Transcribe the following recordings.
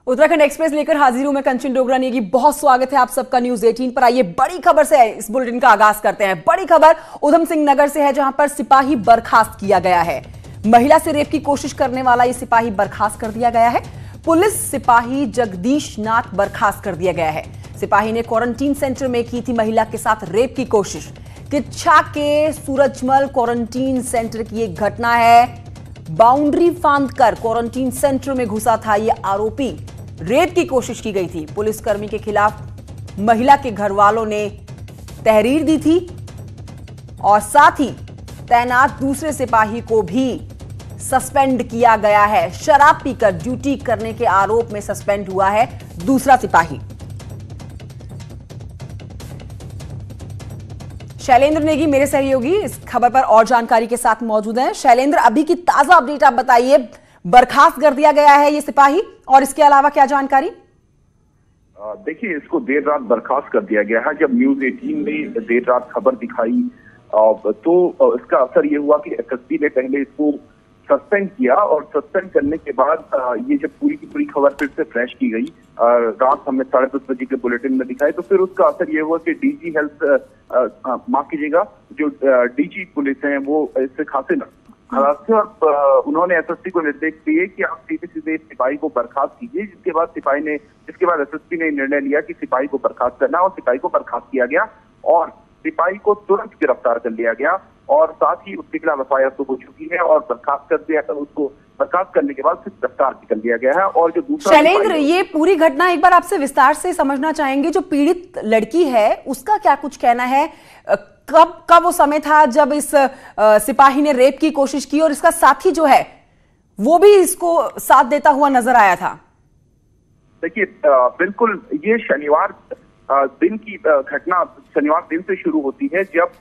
Uttarakhand express लेकर हाजिर हूं मैं कंचन डोगरा नेगी। बहुत स्वागत है आप सबका न्यूज 18 पर। आइए बड़ी खबर से इस बुलेटिन का आगाज करते हैं। बड़ी खबर उधम सिंह नगर से है, जहां पर सिपाही बर्खास्त किया गया है। महिला से रेप की कोशिश करने वाला ये सिपाही बर्खास्त कर दिया गया है। पुलिस सिपाही जगदीश नाथ बर्खास्त कर दिया गया है। सिपाही ने क्वारंटीन सेंटर में की थी महिला के साथ रेप की कोशिश। किच्छा के सूरजमल क्वारंटीन सेंटर की एक घटना है। बाउंड्री फांदकर क्वारंटीन सेंटर में घुसा था ये आरोपी। रेप की कोशिश की गई थी। पुलिसकर्मी के खिलाफ महिला के घर वालों ने तहरीर दी थी और साथ ही तैनात दूसरे सिपाही को भी सस्पेंड किया गया है। शराब पीकर ड्यूटी करने के आरोप में सस्पेंड हुआ है दूसरा सिपाही। शैलेंद्र नेगी मेरे सहयोगी इस खबर पर और जानकारी के साथ मौजूद हैं। शैलेंद्र, अभी की ताजा अपडेट आप बताइए। बर्खास्त कर दिया गया है ये सिपाही और इसके अलावा क्या जानकारी? देखिए, इसको देर रात बर्खास्त कर दिया गया है। जब न्यूज 18 ने देर रात खबर दिखाई तो इसका असर ये हुआ कि एसएसपी ने पहले इसको सस्पेंड किया और सस्पेंड करने के बाद ये जब पूरी की पूरी खबर फिर से फ्रेश की गई, रात हमने 10:30 बजे के बुलेटिन में दिखाई, तो फिर उसका असर ये हुआ कि डीजी हेल्थ माफ कीजिएगा, जो डीजी पुलिस हैं वो इससे खासे और उन्होंने एसएसपी को निर्देश दिए कि आप सीधे सीधे सिपाही को बर्खास्त कीजिए। जिसके बाद एसएसपी ने निर्णय लिया कि सिपाही को बर्खास्त करना, और सिपाही को बर्खास्त किया गया और सिपाही को तुरंत गिरफ्तार कर लिया गया और साथ ही उसके खिलाफ एफआईआर तो हो चुकी है और बर्खास्त कर दिया। उसको बर्खास्त करने के बाद फिर गिरफ्तार कर लिया गया है। और जो दूसरा शैलेंद्र, ये पूरी घटना एक बार आपसे विस्तार से समझना चाहेंगे। जो पीड़ित लड़की है उसका क्या कुछ कहना है? कब वो समय था जब इस सिपाही ने रेप की कोशिश की और इसका साथी जो है वो भी इसको साथ देता हुआ नजर आया था? देखिए, बिल्कुल ये शनिवार दिन की घटना शनिवार दिन से शुरू होती है, जब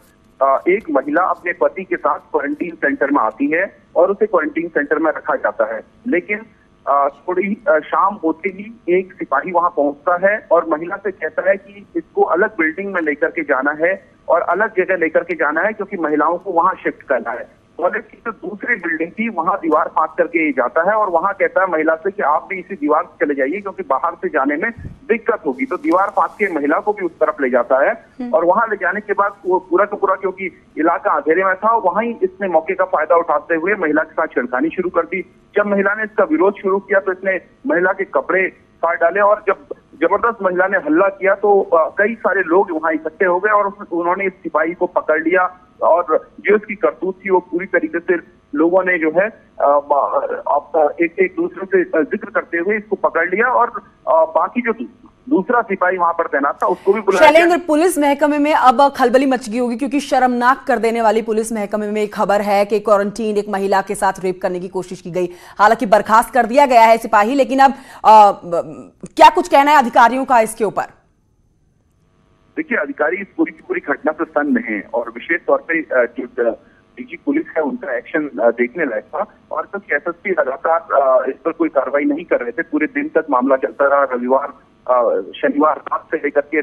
एक महिला अपने पति के साथ क्वारंटीन सेंटर में आती है और उसे क्वारंटीन सेंटर में रखा जाता है। लेकिन थोड़ी शाम होते ही एक सिपाही वहां पहुंचता है और महिला से कहता है कि इसको अलग बिल्डिंग में लेकर के जाना है और अलग जगह लेकर के जाना है, क्योंकि महिलाओं को वहां शिफ्ट करना है। कॉलेज की जो दूसरी बिल्डिंग थी वहां दीवार फांक करके जाता है और वहां कहता है महिला से कि आप भी इसी दीवार से चले जाइए, क्योंकि बाहर से जाने में दिक्कत होगी। तो दीवार फांक के महिला को भी उस तरफ ले जाता है और वहां ले जाने के बाद वो पूरा का पूरा, क्योंकि इलाका अंधेरे में था, वहीं इसने मौके का फायदा उठाते हुए महिला के साथ छेड़खानी शुरू कर दी। जब महिला ने इसका विरोध शुरू किया तो इसने महिला के कपड़े फाड़ डाले और जब जबरदस्त महिला ने हल्ला किया तो कई सारे लोग वहां इकट्ठे हो गए और उन्होंने इस सिपाही को पकड़ लिया और जो इसकी करतूत थी वो पूरी तरीके से लोगों ने जो है एक दूसरे से जिक्र करते हुए इसको पकड़ लिया और बाकी जो दूसरा सिपाही वहां पर तैनात था उसको भी बुलाया। शैलेंद्र, पुलिस महकमे में अब खलबली मच गई होगी, क्योंकि शर्मनाक कर देने वाली पुलिस महकमे में एक खबर है कि क्वारंटीन एक महिला के साथ रेप करने की कोशिश की गई। हालांकि बर्खास्त कर दिया गया है सिपाही, लेकिन अब क्या कुछ कहना है अधिकारियों का इसके ऊपर? देखिए, अधिकारी इस पूरी की पूरी घटना से सन्न है और विशेष तौर पे जो डीजी पुलिस है उनका एक्शन देखने लायक था। और क्योंकि एसएसपी लगातार इस पर कोई कार्रवाई नहीं कर रहे थे, पूरे दिन तक मामला चलता रहा। शनिवार रात से लेकर के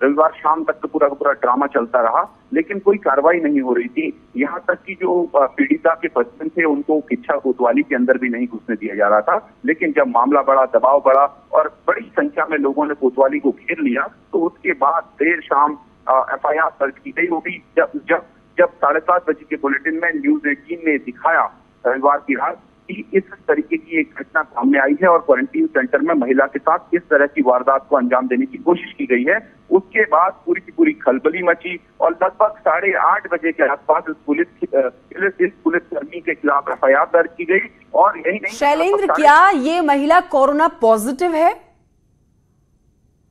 रविवार शाम तक तो पूरा का पूरा ड्रामा चलता रहा, लेकिन कोई कार्रवाई नहीं हो रही थी। यहाँ तक कि जो पीड़िता के पति थे उनको किच्छा कोतवाली के अंदर भी नहीं घुसने दिया जा रहा था। लेकिन जब मामला बढ़ा, दबाव बढ़ा और बड़ी संख्या में लोगों ने कोतवाली को घेर लिया, तो उसके बाद देर शाम एफआईआर दर्ज की गई। वो भी जब 7:30 बजे के बुलेटिन में न्यूज 18 ने दिखाया रविवार की रात कि इस तरीके की एक घटना सामने आई है और क्वारंटीन सेंटर में महिला के साथ इस तरह की वारदात को अंजाम देने की कोशिश की गई है। उसके बाद पूरी की पूरी खलबली मची और लगभग 8:30 बजे के आसपास इस पुलिसकर्मी के खिलाफ एफआईआर दर्ज की गई। और यही नहीं, शैलेंद्र, क्या ये महिला कोरोना पॉजिटिव है?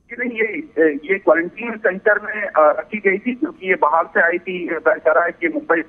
नहीं, ये क्वारंटीन सेंटर में रखी गई थी, क्योंकि ये बाहर से आई थी। कह है कि मुंबई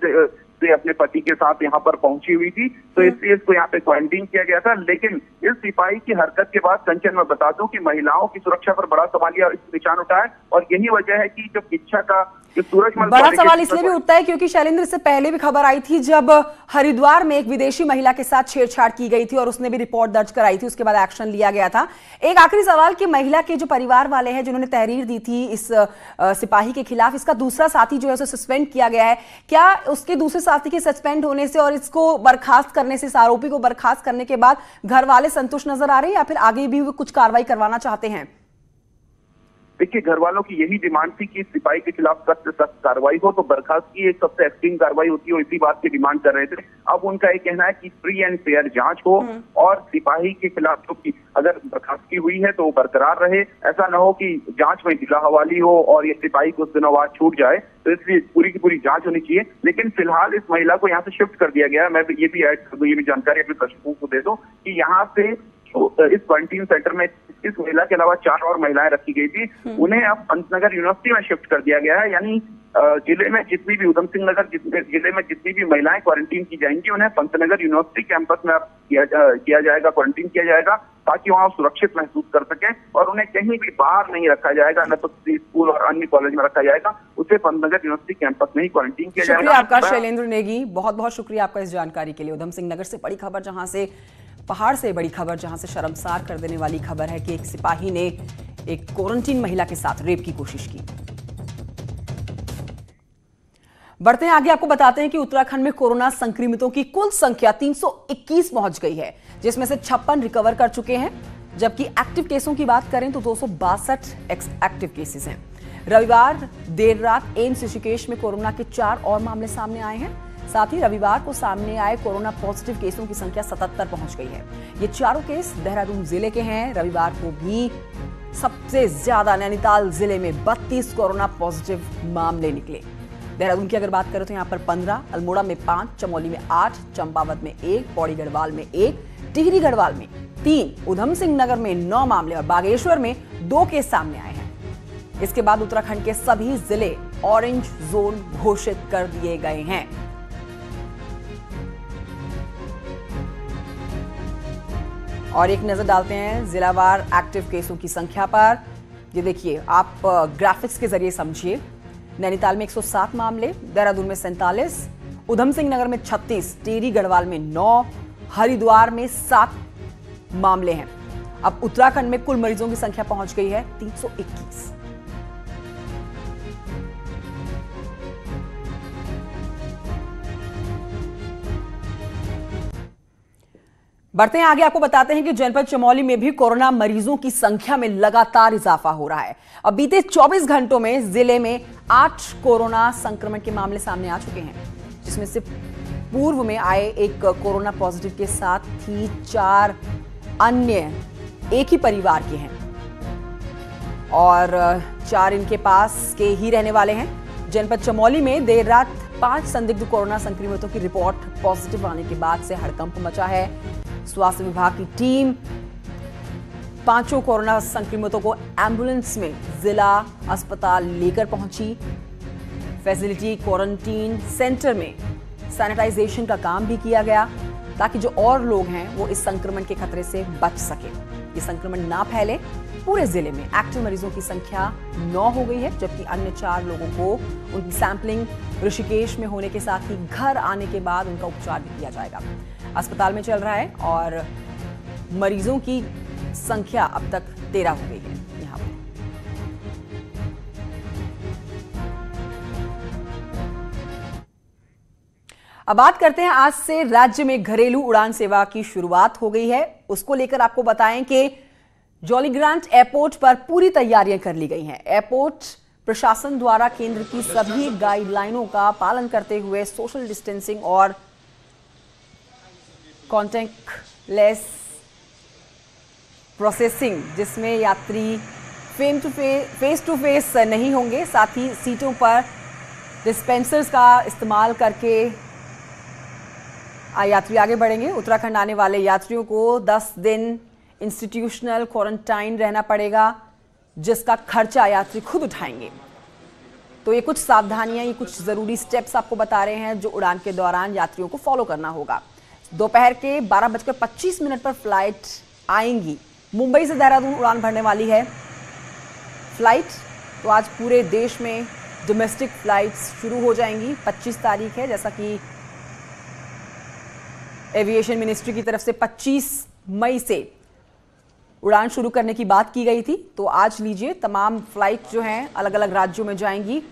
से अपने पति के साथ यहाँ पर पहुंची हुई थी, तो इसलिए इसको यहाँ पे क्वारंटीन किया गया था। लेकिन इस सिपाही की हरकत के बाद कंचन मैं बता दूं कि महिलाओं की सुरक्षा पर बड़ा सवालिया निशान उठा है और यही वजह है कि जब इच्छा का सूरजमल बड़ा सवाल इसलिए भी उठता है क्योंकि शैलेंद्र, इससे पहले भी खबर आई थी जब हरिद्वार में एक विदेशी महिला के साथ छेड़छाड़ की गई थी और उसने भी रिपोर्ट दर्ज कराई थी, उसके बाद एक्शन लिया गया था। एक आखिरी सवाल कि महिला के जो परिवार वाले हैं जिन्होंने तहरीर दी थी इस सिपाही के खिलाफ, इसका दूसरा साथी जो है उसे सस्पेंड किया गया है, क्या उसके दूसरे साथी के सस्पेंड होने से और इसको बर्खास्त करने से, इस आरोपी को बर्खास्त करने के बाद घर वाले संतुष्ट नजर आ रहे हैं या फिर आगे भी वो कुछ कार्रवाई करवाना चाहते हैं? देखिए, घर वालों की यही डिमांड थी कि सिपाही के खिलाफ सख्त से सख्त कार्रवाई हो, तो बर्खास्त की एक सबसे एक्सट्रीम कार्रवाई होती है, इसी बात की डिमांड कर रहे थे। अब उनका ये कहना है कि फ्री एंड फेयर जांच हो और सिपाही के खिलाफ जो कि अगर बर्खास्तगी हुई है तो वो बरकरार रहे। ऐसा न हो कि जांच में ढीला हवाली हो और ये सिपाही कुछ दिनों बाद छूट जाए, तो इसलिए पूरी की पूरी जांच होनी चाहिए। लेकिन फिलहाल इस महिला को यहाँ से शिफ्ट कर दिया गया है। मैं ये भी ऐड कर दूं, ये भी जानकारी अपने दर्शकों को दे दूं कि यहाँ से इस क्वारंटीन सेंटर में इस महिला के अलावा 4 और महिलाएं रखी गई थी, उन्हें अब पंतनगर यूनिवर्सिटी में शिफ्ट कर दिया गया है। यानी जिले में जितनी भी उधम सिंह नगर जिले में जितनी भी महिलाएं क्वारंटीन की जाएंगी, उन्हें पंतनगर यूनिवर्सिटी कैंपस में किया जाएगा, क्वारंटीन किया जाएगा, ताकि वहां सुरक्षित महसूस कर सकें और उन्हें कहीं भी बाहर नहीं रखा जाएगा, न तो स्कूल और अन्य कॉलेज में रखा जाएगा, उसे पंतनगर यूनिवर्सिटी कैंपस में ही क्वारंटीन किया जाएगा। शुक्रिया आपका शैलेंद्र नेगी, बहुत बहुत शुक्रिया आपका इस जानकारी के लिए। उधम सिंह नगर से बड़ी खबर, जहां से पहाड़ से बड़ी खबर, जहां से शर्मसार कर देने वाली खबर है कि एक सिपाही ने एक क्वारंटीन महिला के साथ रेप की कोशिश की। बढ़ते हैं आगे, आपको बताते हैं कि उत्तराखंड में कोरोना संक्रमितों की कुल संख्या 321 पहुंच गई है, जिसमें से 56 रिकवर कर चुके हैं, जबकि एक्टिव केसों की बात करें तो 262 एक्टिव केसेस हैं। रविवार देर रात एम्स ऋषिकेश में कोरोना के 4 और मामले सामने आए हैं। साथ ही रविवार को सामने आए कोरोना पॉजिटिव केसों की संख्या 77 पहुंच गई है। ये चारों केस देहरादून जिले के हैं। रविवार को भी सबसे ज्यादा नैनीताल जिले में 32 कोरोना पॉजिटिव मामले निकले। देहरादून की अगर बात करें तो यहाँ पर 15, अल्मोड़ा में 5, चमोली में 8, चंपावत में 1, पौड़ी गढ़वाल में 1, टिहरी गढ़वाल में 3, उधम सिंह नगर में 9 मामले और बागेश्वर में 2 केस सामने आए हैं। इसके बाद उत्तराखंड के सभी जिले ऑरेंज जोन घोषित कर दिए गए हैं। और एक नजर डालते हैं जिलावार एक्टिव केसों की संख्या पर। ये देखिए, आप ग्राफिक्स के जरिए समझिए। नैनीताल में 107 मामले, देहरादून में 47, उधम सिंह नगर में 36, टिहरी गढ़वाल में 9, हरिद्वार में 7 मामले हैं। अब उत्तराखंड में कुल मरीजों की संख्या पहुंच गई है 321। बढ़ते हैं आगे, आपको बताते हैं कि जनपद चमोली में भी कोरोना मरीजों की संख्या में लगातार इजाफा हो रहा है। अब बीते 24 घंटों में जिले में 8 कोरोना संक्रमण के मामले सामने आ चुके हैं, जिसमें से पूर्व में आए एक कोरोना पॉजिटिव के साथ ही 4 अन्य एक ही परिवार के हैं और 4 इनके पास के ही रहने वाले हैं। जनपद चमोली में देर रात 5 संदिग्ध कोरोना संक्रमितों की रिपोर्ट पॉजिटिव आने के बाद से हड़कंप मचा है। स्वास्थ्य विभाग की टीम 5 कोरोना संक्रमितों को एम्बुलेंस में जिला अस्पताल लेकर पहुंची। फैसिलिटी क्वारंटीन सेंटर में सैनिटाइजेशन का काम भी किया गया, ताकि जो और लोग हैं वो इस संक्रमण के खतरे से बच सके, ये संक्रमण ना फैले। पूरे जिले में एक्टिव मरीजों की संख्या 9 हो गई है, जबकि अन्य 4 लोगों को उनकी सैंपलिंग ऋषिकेश में होने के साथ ही घर आने के बाद उनका उपचार भी किया जाएगा। अस्पताल में चल रहा है और मरीजों की संख्या अब तक 13 हो गई है यहां पर। अब बात करते हैं, आज से राज्य में घरेलू उड़ान सेवा की शुरुआत हो गई है। उसको लेकर आपको बताएं कि जॉलीग्रांट एयरपोर्ट पर पूरी तैयारियां कर ली गई हैं। एयरपोर्ट प्रशासन द्वारा केंद्र की सभी गाइडलाइनों का पालन करते हुए सोशल डिस्टेंसिंग और कॉन्टैक्टलेस प्रोसेसिंग, जिसमें यात्री फेस टू फेस नहीं होंगे, साथ ही सीटों पर डिस्पेंसर्स का इस्तेमाल करके यात्री आगे बढ़ेंगे। उत्तराखंड आने वाले यात्रियों को 10 दिन इंस्टीट्यूशनल क्वारंटाइन रहना पड़ेगा, जिसका खर्चा यात्री खुद उठाएंगे। तो ये कुछ सावधानियां, ये कुछ जरूरी स्टेप्स आपको बता रहे हैं जो उड़ान के दौरान यात्रियों को फॉलो करना होगा। दोपहर के 12:25 पर फ्लाइट आएंगी। मुंबई से देहरादून उड़ान भरने वाली है फ्लाइट। तो आज पूरे देश में डोमेस्टिक फ्लाइट्स शुरू हो जाएंगी। 25 तारीख है, जैसा कि एविएशन मिनिस्ट्री की तरफ से 25 मई से उड़ान शुरू करने की बात की गई थी। तो आज लीजिए, तमाम फ्लाइट जो हैं अलग अलग राज्यों में जाएंगी।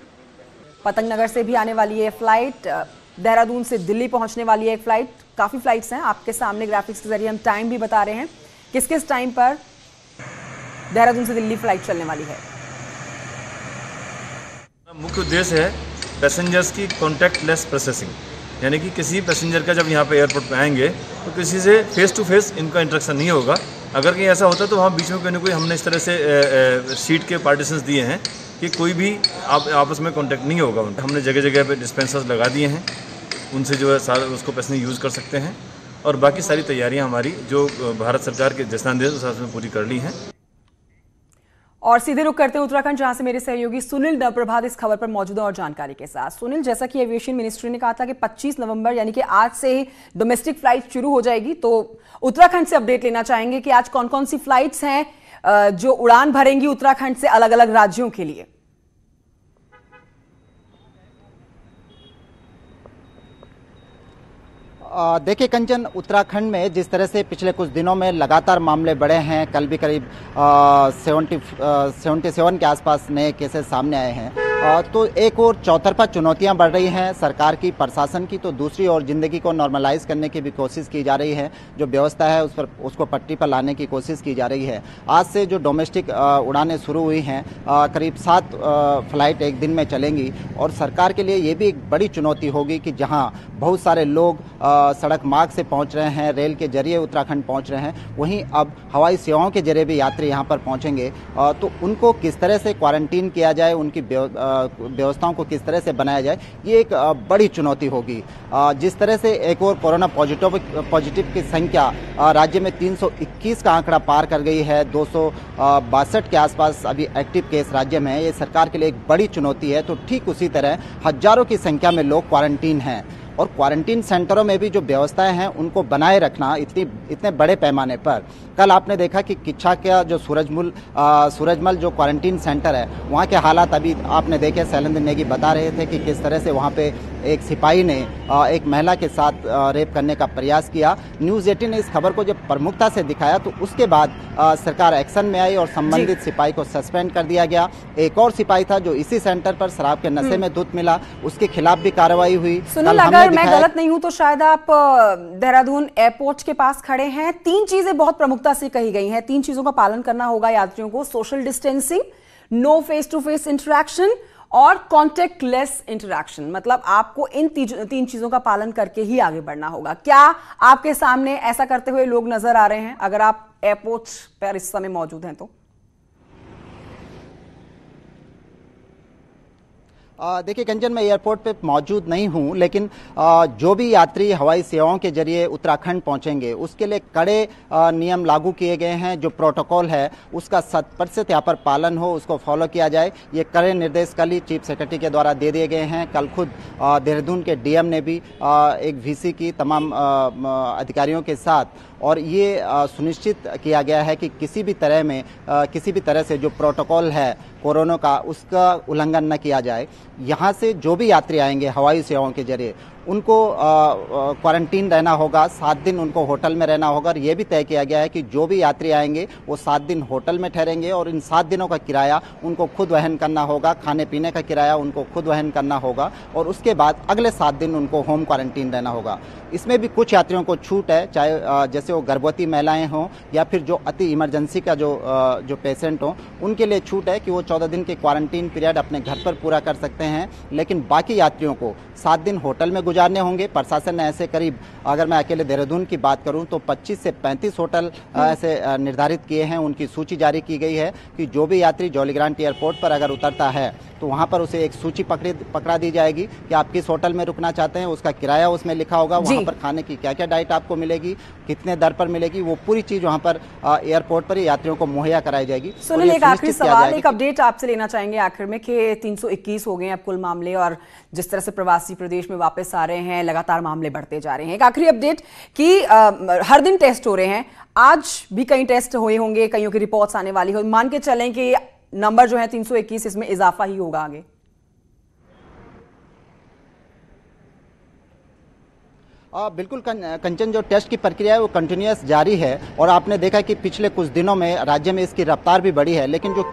पतंग नगर से भी आने वाली है फ्लाइट, देहरादून से दिल्ली पहुंचने वाली है एक फ्लाइट। काफी फ्लाइट्स हैं, आपके सामने ग्राफिक्स के जरिए हम टाइम भी बता रहे हैं किस किस टाइम पर देहरादून से दिल्ली फ्लाइट चलने वाली है। मुख्य उद्देश्य है पैसेंजर्स की कॉन्टैक्टलेस प्रोसेसिंग, यानी कि किसी पैसेंजर का जब यहाँ पे एयरपोर्ट पे आएंगे तो किसी से फेस टू फेस इनका इंटरेक्शन नहीं होगा। अगर कहीं ऐसा होता तो वहाँ बीच में कोई ना कोई हमने इस तरह से सीट के पार्टीशंस दिए हैं कि कोई भी आपस में कांटेक्ट नहीं होगा। हमने जगह जगह पे डिस्पेंसर्स लगा दिए हैं, उनसे जो है सारा उसको पैसेंजर यूज़ कर सकते हैं। और बाकी सारी तैयारियाँ हमारी जो भारत सरकार के दिशा निर्देश उस हिसाब से पूरी कर ली हैं। और सीधे रुख करते हैं उत्तराखंड, जहां से मेरे सहयोगी सुनील नवप्रभात इस खबर पर मौजूद है और जानकारी के साथ। सुनील, जैसा कि एविएशन मिनिस्ट्री ने कहा था कि 25 नवंबर यानी कि आज से ही डोमेस्टिक फ्लाइट शुरू हो जाएगी, तो उत्तराखंड से अपडेट लेना चाहेंगे कि आज कौन कौन सी फ्लाइट्स हैं जो उड़ान भरेंगी उत्तराखंड से अलग अलग राज्यों के लिए। देखिए कंचन, उत्तराखंड में जिस तरह से पिछले कुछ दिनों में लगातार मामले बढ़े हैं, कल भी करीब 77 के आसपास नए केसेस सामने आए हैं, तो एक और चौतरफा चुनौतियां बढ़ रही हैं सरकार की, प्रशासन की, तो दूसरी ओर जिंदगी को नॉर्मलाइज करने की भी कोशिश की जा रही है। जो व्यवस्था है उसको पटरी पर लाने की कोशिश की जा रही है। आज से जो डोमेस्टिक उड़ानें शुरू हुई हैं, करीब 7 फ्लाइट एक दिन में चलेंगी और सरकार के लिए ये भी एक बड़ी चुनौती होगी कि जहां बहुत सारे लोग सड़क मार्ग से पहुंच रहे हैं, रेल के जरिए उत्तराखंड पहुंच रहे हैं, वहीं अब हवाई सेवाओं के जरिए भी यात्री यहां पर पहुंचेंगे, तो उनको किस तरह से क्वारंटीन किया जाए, उनकी व्यवस्थाओं को किस तरह से बनाया जाए, ये एक बड़ी चुनौती होगी। जिस तरह से एक और कोरोना पॉजिटिव की संख्या राज्य में 321 का आंकड़ा पार कर गई है, 262 के आसपास अभी एक्टिव केस राज्य में है, ये सरकार के लिए एक बड़ी चुनौती है। तो ठीक उसी तरह हजारों की संख्या में लोग क्वारंटीन हैं और क्वारंटीन सेंटरों में भी जो व्यवस्थाएं हैं उनको बनाए रखना इतने बड़े पैमाने पर। कल आपने देखा कि किच्छा का जो सूरजमल जो क्वारंटीन सेंटर है, वहाँ के हालात अभी आपने देखे। शैलेंद्र नेगी बता रहे थे कि किस तरह से वहाँ पे एक सिपाही ने एक महिला के साथ रेप करने का प्रयास किया। न्यूज़ 18 ने इस खबर को जब प्रमुखता से दिखाया तो उसके बाद सरकार एक्शन में आई और संबंधित सिपाही को सस्पेंड कर दिया गया। एक और सिपाही था जो इसी सेंटर पर शराब के नशे में धुत मिला, उसके खिलाफ भी कार्रवाई हुई। सुनील, अगर मैं गलत नहीं हूं तो शायद आप देहरादून एयरपोर्ट के पास खड़े हैं। 3 चीजें बहुत प्रमुखता से कही गई हैं, 3 चीजों का पालन करना होगा यात्रियों को: social distancing, no face to face interaction और कॉन्टेक्टलेस इंटरेक्शन। मतलब आपको इन 3 चीजों का पालन करके ही आगे बढ़ना होगा। क्या आपके सामने ऐसा करते हुए लोग नजर आ रहे हैं अगर आप एयरपोर्ट पर इस समय मौजूद हैं तो? देखिए कंचन, मैं एयरपोर्ट पे मौजूद नहीं हूं, लेकिन जो भी यात्री हवाई सेवाओं के जरिए उत्तराखंड पहुंचेंगे उसके लिए कड़े नियम लागू किए गए हैं। जो प्रोटोकॉल है उसका 100% यहाँ पर पालन हो, उसको फॉलो किया जाए, ये कड़े निर्देश कल ही चीफ सेक्रेटरी के द्वारा दे दिए गए हैं। कल खुद देहरादून के डीएम ने भी एक वीसी की तमाम अधिकारियों के साथ, और ये सुनिश्चित किया गया है कि किसी भी तरह से जो प्रोटोकॉल है कोरोना का, उसका उल्लंघन न किया जाए। यहाँ से जो भी यात्री आएंगे हवाई सेवाओं के जरिए उनको क्वारंटीन रहना होगा, 7 दिन उनको होटल में रहना होगा। और ये भी तय किया गया है कि जो भी यात्री आएंगे वो 7 दिन होटल में ठहरेंगे और इन 7 दिनों का किराया उनको खुद वहन करना होगा, खाने पीने का किराया उनको खुद वहन करना होगा, और उसके बाद अगले 7 दिन उनको होम क्वारंटीन रहना होगा। इसमें भी कुछ यात्रियों को छूट है, चाहे जैसे वो गर्भवती महिलाएं हों या फिर जो अति इमरजेंसी का जो पेशेंट हों, उनके लिए छूट है कि वो 14 दिन के क्वारंटीन पीरियड अपने घर पर पूरा कर सकते हैं। लेकिन बाकी यात्रियों को 7 दिन होटल में गुजारने होंगे। प्रशासन ने ऐसे करीब, अगर मैं अकेले देहरादून की बात करूं तो 25 से 35 होटल ऐसे निर्धारित किए हैं। उनकी सूची जारी की गई है कि जो भी यात्री जौलीग्रांट एयरपोर्ट पर अगर उतरता है तो वहां पर उसे एक सूची पकड़ा दी जाएगी कि आप किस होटल में रुकना चाहते हैं, उसका किराया उसमें लिखा होगा, वहां पर खाने की क्या क्या डाइट आपको मिलेगी, कितने दर पर मिलेगी, वो पूरी चीज वहां पर एयरपोर्ट पर यात्रियों को मुहैया कराई जाएगी। सुनील, एक आखिरी सवाल, एक अपडेट आपसे लेना चाहेंगे आखिर में कि 321 हो गए अब कुल मामले, और जिस तरह से प्रवासी प्रदेश में वापस आ रहे हैं लगातार मामले बढ़ते जा रहे हैं। एक आखिरी अपडेट कि हर दिन टेस्ट हो रहे हैं, आज भी कई टेस्ट हुए होंगे, कईयों की रिपोर्ट्स आने वाली हो, मान के चलें कि नंबर जो है 321 इसमें इजाफा ही होगा आगे। बिल्कुल कंचन, जो टेस्ट की प्रक्रिया है वो कंटिन्यूस जारी है और आपने देखा कि पिछले कुछ दिनों में राज्य में इसकी रफ्तार भी बढ़ी है, लेकिन जो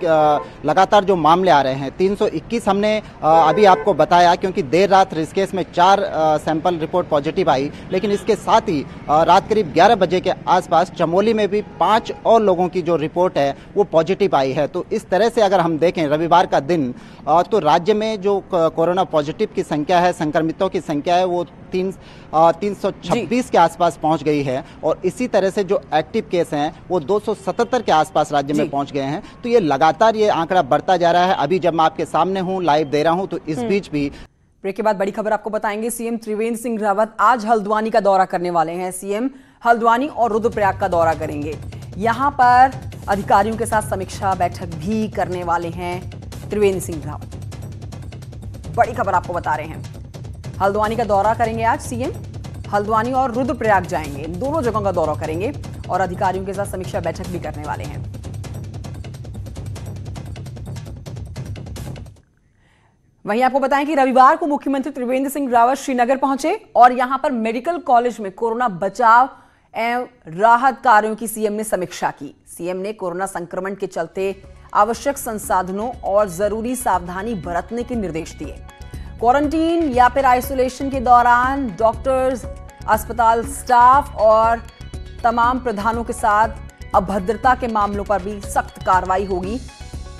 लगातार जो मामले आ रहे हैं 321 हमने अभी आपको बताया, क्योंकि देर रात ऋषिकेश में 4 सैंपल रिपोर्ट पॉजिटिव आई, लेकिन इसके साथ ही रात करीब 11 बजे के आसपास चमोली में भी 5 और लोगों की जो रिपोर्ट है वो पॉजिटिव आई है। तो इस तरह से अगर हम देखें रविवार का दिन, तो राज्य में जो कोरोना पॉजिटिव की संख्या है, संक्रमितों की संख्या है, वो 326 के आसपास पहुंच गई है और इसी तरह से जो एक्टिव केस हैं वो 277 के आसपास राज्य में पहुंच गए हैं। तो ये लगातार ये आंकड़ा बढ़ता जा रहा है। अभी जब मैं आपके सामने हूं, लाइव दे रहा हूं, तो इस बीच भी ब्रेक के बाद बड़ी खबर आपको बताएंगे। सीएम त्रिवेंद्र सिंह रावत आज हल्द्वानी का दौरा करने वाले हैं। सीएम हल्द्वानी और रुद्रप्रयाग का दौरा करेंगे। यहां पर अधिकारियों के साथ समीक्षा बैठक भी करने वाले हैं त्रिवेंद्र सिंह रावत। बड़ी खबर आपको बता रहे हैं, हल्द्वानी का दौरा करेंगे आज सीएम। हल्द्वानी और रुद्रप्रयाग जाएंगे, इन दोनों जगहों का दौरा करेंगे और अधिकारियों के साथ समीक्षा बैठक भी करने वाले हैं। वहीं आपको बताएं कि रविवार को मुख्यमंत्री त्रिवेंद्र सिंह रावत श्रीनगर पहुंचे और यहां पर मेडिकल कॉलेज में कोरोना बचाव एवं राहत कार्यों की सीएम ने समीक्षा की। सीएम ने कोरोना संक्रमण के चलते आवश्यक संसाधनों और जरूरी सावधानी बरतने के निर्देश दिए। क्वारंटीन या फिर आइसोलेशन के दौरान डॉक्टर्स, अस्पताल स्टाफ और तमाम प्रधानों के साथ अभद्रता के मामलों पर भी सख्त कार्रवाई होगी।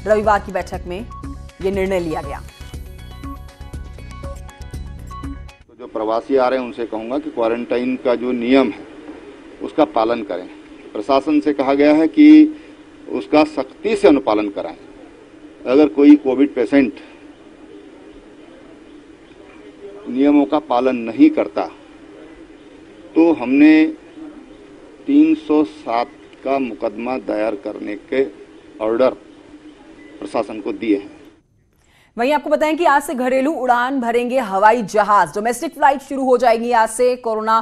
रविवार की बैठक में यह निर्णय लिया गया। तो जो प्रवासी आ रहे हैं उनसे कहूंगा कि क्वारंटाइन का जो नियम है उसका पालन करें। प्रशासन से कहा गया है कि उसका सख्ती से अनुपालन कराएं। अगर कोई कोविड पेशेंट नियमों का पालन नहीं करता तो हमने 307 का मुकदमा दायर करने के ऑर्डर प्रशासन को दिए हैं। वहीं आपको बताएं कि आज से घरेलू उड़ान भरेंगे हवाई जहाज। डोमेस्टिक फ्लाइट शुरू हो जाएगी आज से। कोरोना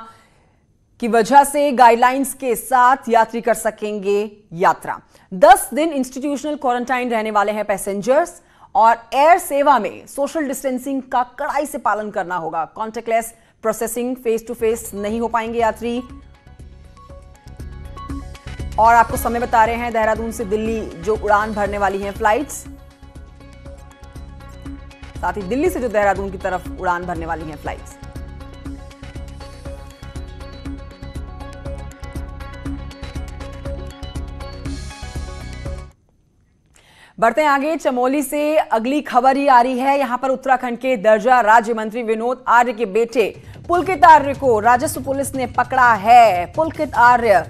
की वजह से गाइडलाइंस के साथ यात्री कर सकेंगे यात्रा। 10 दिन इंस्टीट्यूशनल क्वारंटाइन रहने वाले हैं पैसेंजर्स और एयर सेवा में सोशल डिस्टेंसिंग का कड़ाई से पालन करना होगा। Contactless processing, face to face नहीं हो पाएंगे यात्री। और आपको समय बता रहे हैं, देहरादून से दिल्ली जो उड़ान भरने वाली हैं फ्लाइट्स, साथ ही दिल्ली से जो देहरादून की तरफ उड़ान भरने वाली हैं फ्लाइट्स। बढ़ते हैं आगे। चमोली से अगली खबर ही आ रही है। यहां पर उत्तराखंड के दर्जा राज्य मंत्री विनोद आर्य के बेटे पुलकित आर्य को राजस्व पुलिस ने पकड़ा है। पुलकित आर्य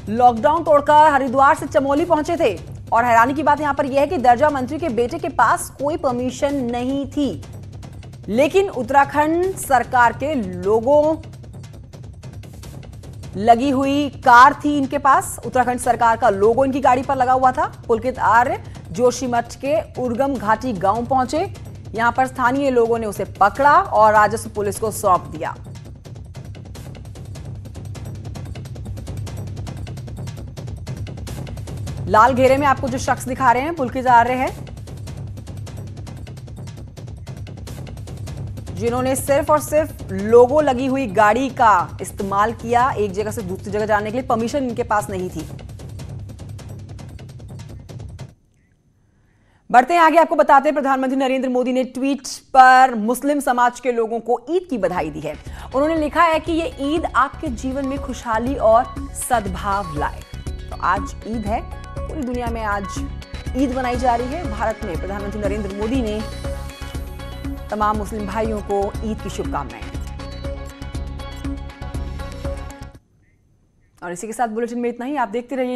लॉकडाउन तोड़कर हरिद्वार से चमोली पहुंचे थे और हैरानी की बात यहां पर यह है कि दर्जा मंत्री के बेटे के पास कोई परमिशन नहीं थी, लेकिन उत्तराखंड सरकार के लोगों लगी हुई कार थी इनके पास। उत्तराखंड सरकार का लोगो इनकी गाड़ी पर लगा हुआ था। पुलकित आर्य जोशीमठ के उर्गम घाटी गांव पहुंचे। यहां पर स्थानीय लोगों ने उसे पकड़ा और राजस्व पुलिस को सौंप दिया। लाल घेरे में आपको जो शख्स दिखा रहे हैं पुलकित आर्य है, जिन्होंने सिर्फ और सिर्फ लोगो लगी हुई गाड़ी का इस्तेमाल किया। एक जगह से दूसरी जगह जाने के लिए परमिशन इनके पास नहीं थी। बढ़ते हैं आगे। आपको बताते हैं, प्रधानमंत्री नरेंद्र मोदी ने ट्वीट पर मुस्लिम समाज के लोगों को ईद की बधाई दी है। उन्होंने लिखा है कि ये ईद आपके जीवन में खुशहाली और सद्भाव लाए। तो आज ईद है, पूरी दुनिया में आज ईद मनाई जा रही है। भारत में प्रधानमंत्री नरेंद्र मोदी ने तमाम मुस्लिम भाइयों को ईद की शुभकामनाएं। और इसी के साथ बुलेटिन में इतना ही। आप देखते रहिए।